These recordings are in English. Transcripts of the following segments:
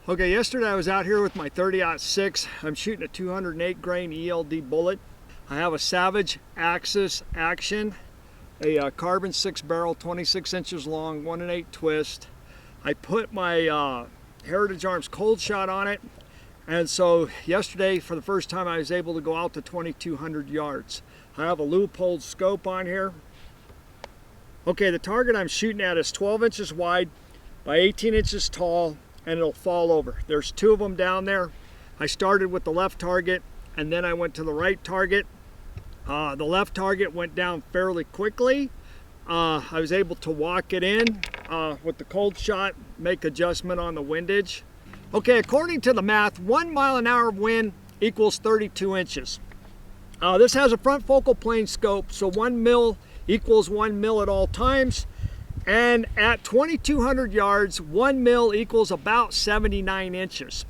Okay, yesterday I was out here with my 30-06. I'm shooting a 208 grain ELD bullet. I have a Savage Axis Action, a carbon 6 barrel, 26 inches long, 1 1/8 twist. I put my Heritage Arms cold shot on it, and so yesterday for the first time I was able to go out to 2,200 yards. I have a Leupold scope on here. Okay, the target I'm shooting at is 12 inches wide by 18 inches tall, and it'll fall over. There's two of them down there. I started with the left target and then I went to the right target. The left target went down fairly quickly. I was able to walk it in with the cold shot, make adjustment on the windage. Okay, according to the math, 1 mile an hour of wind equals 32 inches. This has a front focal plane scope, so 1 mil equals 1 mil at all times. And at 2,200 yards, 1 mil equals about 79 inches.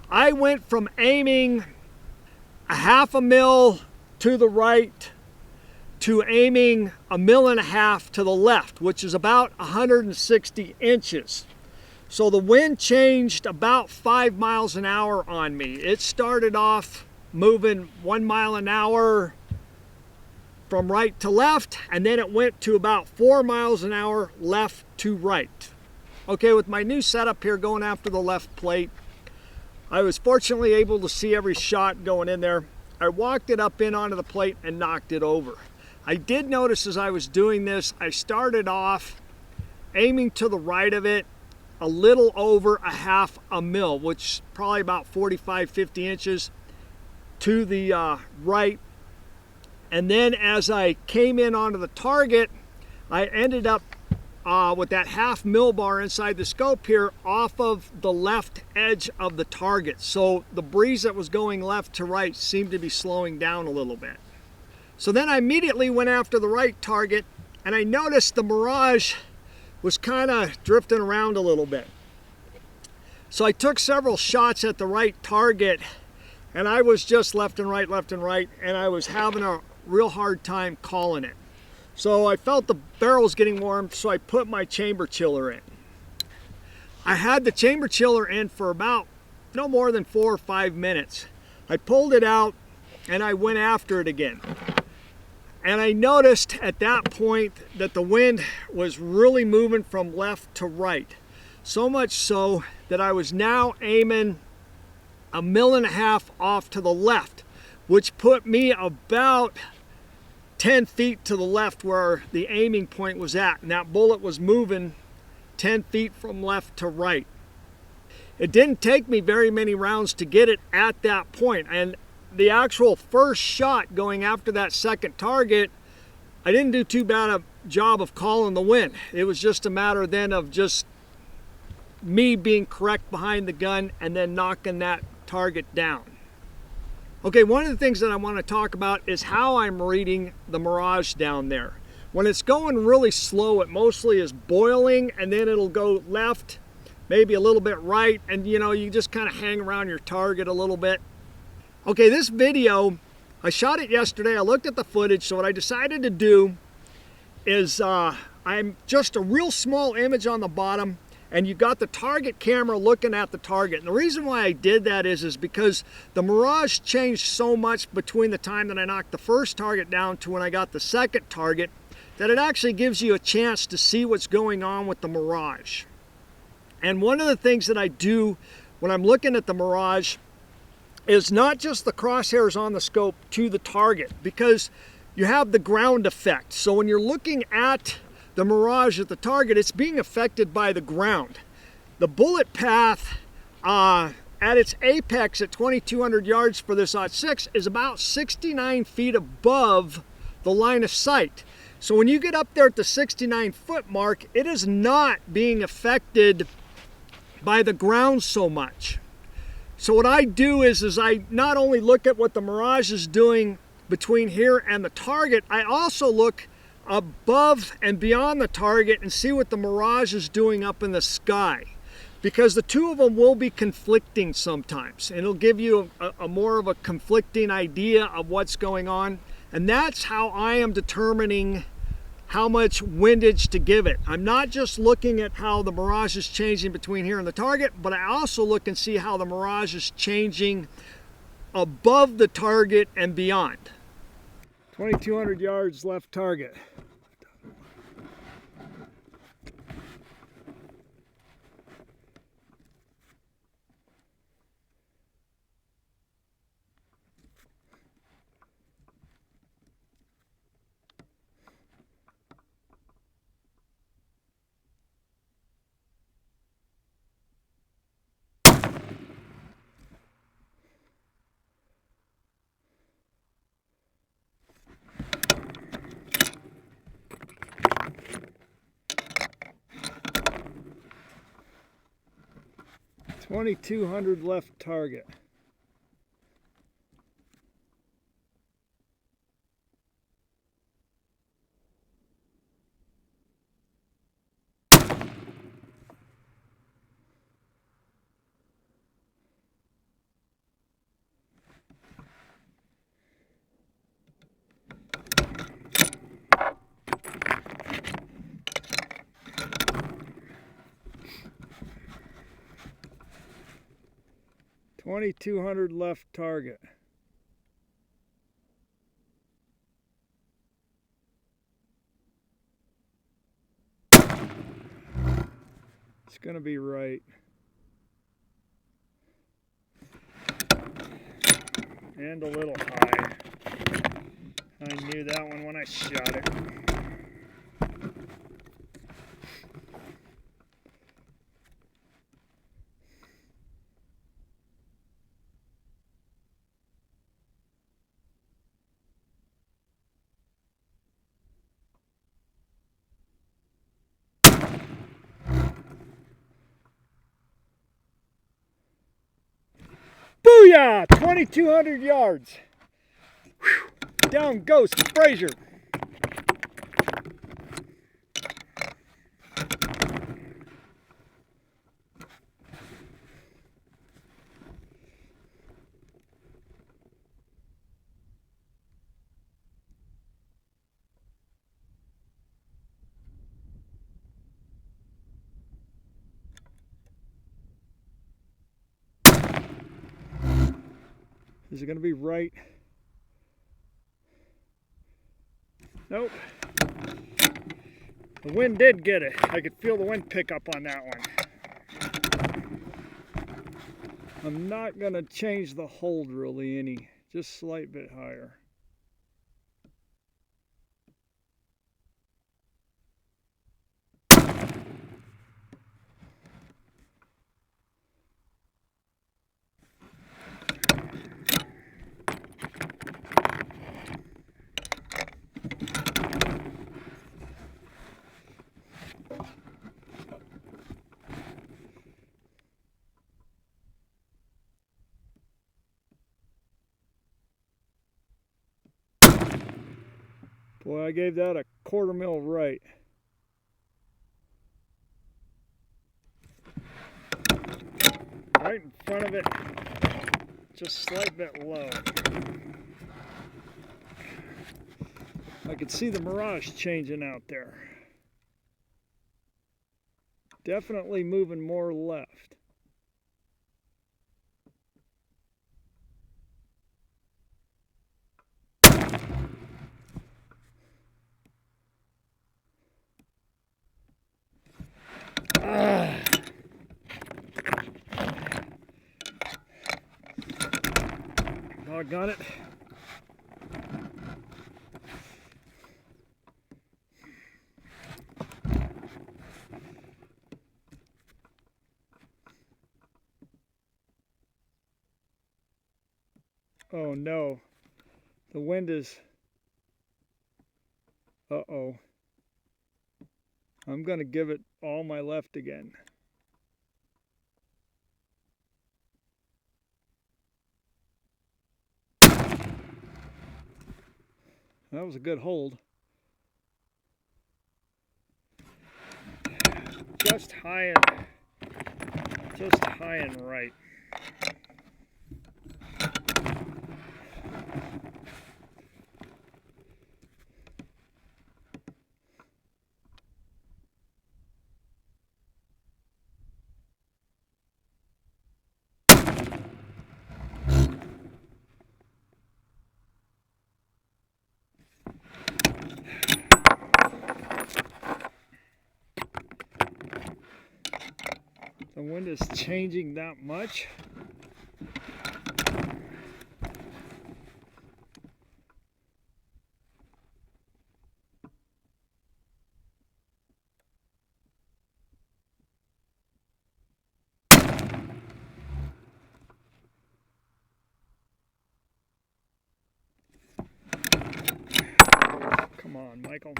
I went from aiming a 1/2 mil to the right to aiming 1.5 mils to the left, which is about 160 inches. So the wind changed about 5 miles an hour on me. It started off moving 1 mile an hour from right to left, and then it went to about 4 miles an hour left to right. Okay, with my new setup here going after the left plate, I was fortunately able to see every shot going in there. I walked it up in onto the plate and knocked it over. I did notice as I was doing this, I started off aiming to the right of it a little over a 1/2 mil, which is probably about 45-50 inches to the right. And then as I came in onto the target, I ended up with that 1/2 mil bar inside the scope here off of the left edge of the target. So the breeze that was going left to right seemed to be slowing down a little bit. So then I immediately went after the right target, and I noticed the Mirage was kind of drifting around a little bit. So I took several shots at the right target, and I was just left and right, and I was having a real hard time calling it. So I felt the barrel was getting warm, so I put my chamber chiller in. I had the chamber chiller in for about no more than 4 or 5 minutes. I pulled it out and I went after it again. And I noticed at that point that the wind was really moving from left to right. So much so that I was now aiming 1.5 mils off to the left, which put me about 10 feet to the left where the aiming point was at. And that bullet was moving 10 feet from left to right. It didn't take me very many rounds to get it at that point. And the actual first shot going after that second target, I didn't do too bad a job of calling the wind. It was just a matter then of just me being correct behind the gun and then knocking that target down. Okay, one of the things that I want to talk about is how I'm reading the Mirage down there. When it's going really slow, it mostly is boiling, and then it'll go left, maybe a little bit right, and you just kind of hang around your target a little bit. Okay, this video, I shot it yesterday. I looked at the footage, so what I decided to do is I'm just a real small image on the bottom, and you got the target camera looking at the target. And the reason why I did that is because the Mirage changed so much between the time that I knocked the first target down to when I got the second target that it actually gives you a chance to see what's going on with the Mirage. And one of the things that I do when I'm looking at the Mirage is not just the crosshairs on the scope to the target, because you have the ground effect. So when you're looking at the Mirage at the target, it's being affected by the ground. The bullet path at its apex at 2,200 yards for this .06 is about 69 feet above the line of sight. So when you get up there at the 69-foot mark, it is not being affected by the ground so much. So what I do is I not only look at what the Mirage is doing between here and the target, I also look above and beyond the target and see what the Mirage is doing up in the sky, because the two of them will be conflicting sometimes, and it'll give you a more of a conflicting idea of what's going on. And that's how I am determining how much windage to give it. I'm not just looking at how the Mirage is changing between here and the target, but I also look and see how the Mirage is changing above the target and beyond. 2,200 yards left target. .2200 left target. .2200 left target. It's going to be right. And a little high. I knew that one when I shot it. Booyah! 2,200 yards. Whew. Down goes Frazier. Is it going to be right? Nope. The wind did get it. I could feel the wind pick up on that one. I'm not going to change the hold really any, just a slight bit higher. Boy, I gave that a 1/4 mil right. Right in front of it, just a slight bit low. I could see the Mirage changing out there. Definitely moving more left. Doggone it. Oh no. The wind is... Uh-oh. I'm gonna give it all my left again. That was a good hold. Just high and right. The wind is changing that much. Come on, Michael.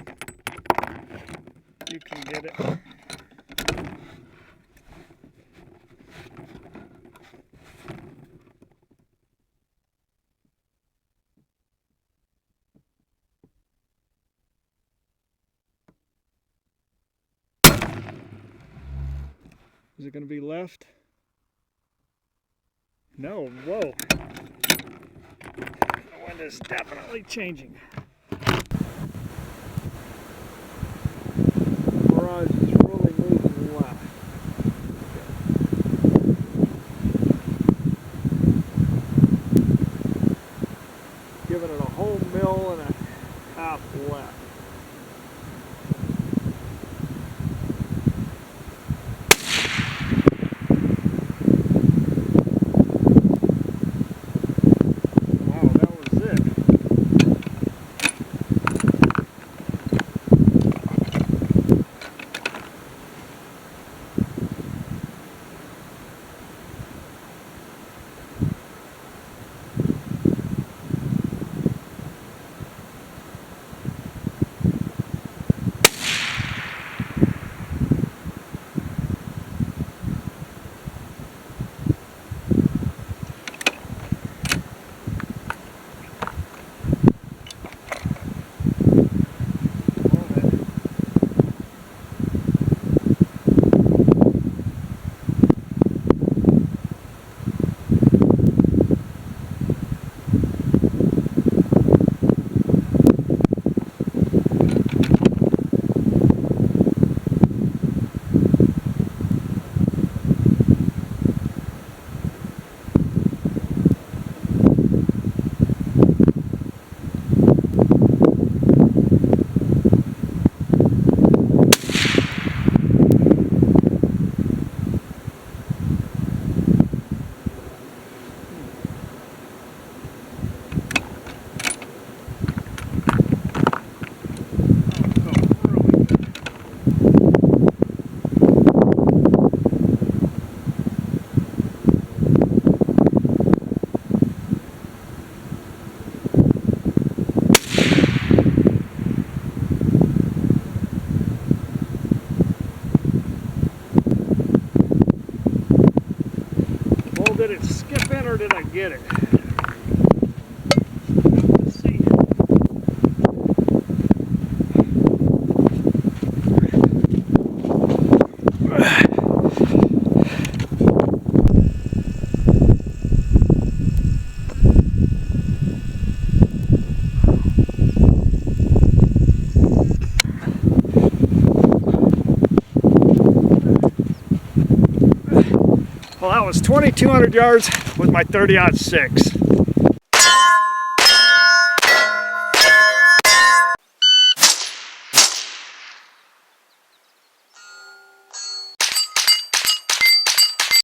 You can get it. Is it going to be left? No, whoa. The wind is definitely changing. Mirage is really moving left. Giving it a whole mil and a half left. Did it skip in or did I get it? Let's see. Well, that was 2,200 yards with my 30-06.